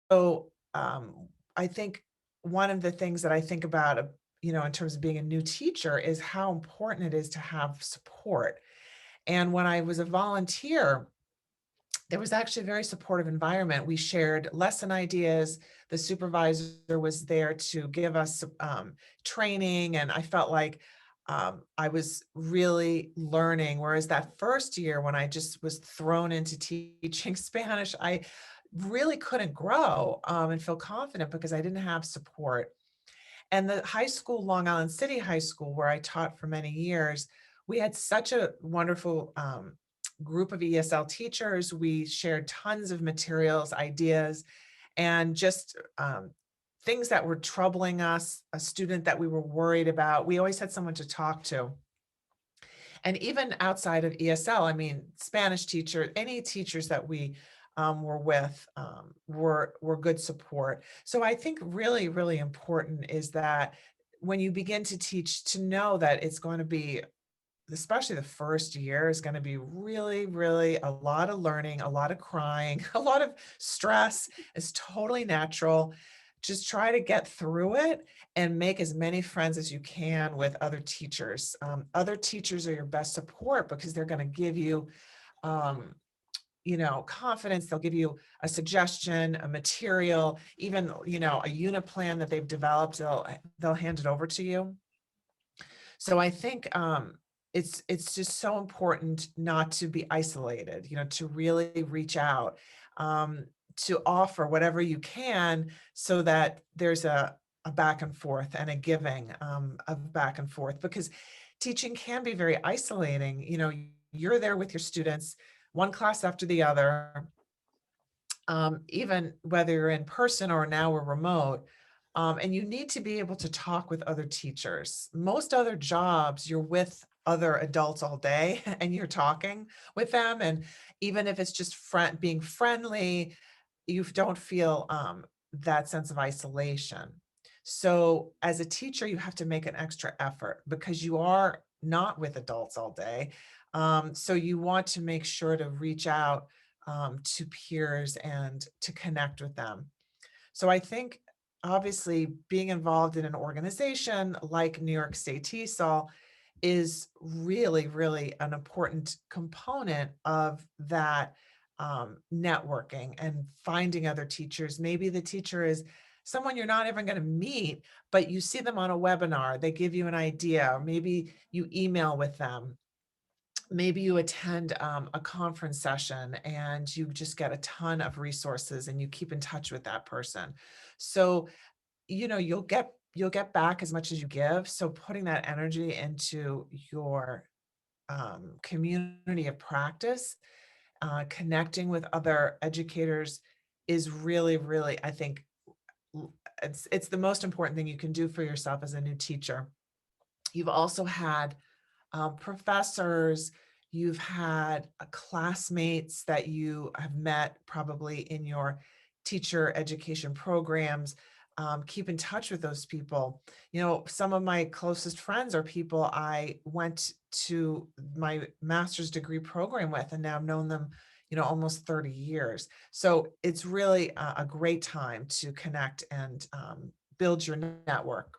I think one of the things that I think about, in terms of being a new teacher is how important it is to have support. And when I was a volunteer, there was actually a very supportive environment. We shared lesson ideas. The supervisor was there to give us training, and I felt like I was really learning. Whereas that first year, when I just was thrown into teaching Spanish, I really couldn't grow and feel confident because I didn't have support. And the high school, Long Island City High School, where I taught for many years, we had such a wonderful group of ESL teachers. We shared tons of materials, ideas, and just things that were troubling us, a student that we were worried about. We always had someone to talk to. And even outside of ESL, I mean, Spanish teacher, any teachers that we were with were good support. So I think really, really important is that when you begin to teach, to know that it's going to be, especially the first year, is going to be really, really a lot of learning, a lot of crying, a lot of stress. Is totally natural. Just try to get through it and make as many friends as you can with other teachers. Other teachers are your best support because they're going to give you, um, confidence. They'll give you a suggestion, a material, even, a unit plan that they've developed. They'll hand it over to you. So I think it's just so important not to be isolated, to really reach out, to offer whatever you can so that there's a back and forth and a giving of back and forth, because teaching can be very isolating. You're there with your students, one class after the other, even whether you're in person or now we're remote. And you need to be able to talk with other teachers. Most other jobs, you're with other adults all day and you're talking with them. And even if it's just being friendly, you don't feel that sense of isolation. So as a teacher, you have to make an extra effort because you are not with adults all day. So you want to make sure to reach out to peers and to connect with them. So I think obviously being involved in an organization like New York State TESOL is really, really an important component of that networking and finding other teachers. Maybe the teacher is someone you're not even going to meet, but you see them on a webinar, they give you an idea, or maybe you email with them. Maybe you attend a conference session and you just get a ton of resources and you keep in touch with that person. So, you'll get back as much as you give. So putting that energy into your community of practice, connecting with other educators is really, really, I think, it's the most important thing you can do for yourself as a new teacher. You've also had professors, you've had classmates that you have met probably in your teacher education programs. Keep in touch with those people. Some of my closest friends are people I went to my master's degree program with, and now I've known them, almost 30 years. So it's really a great time to connect and build your network.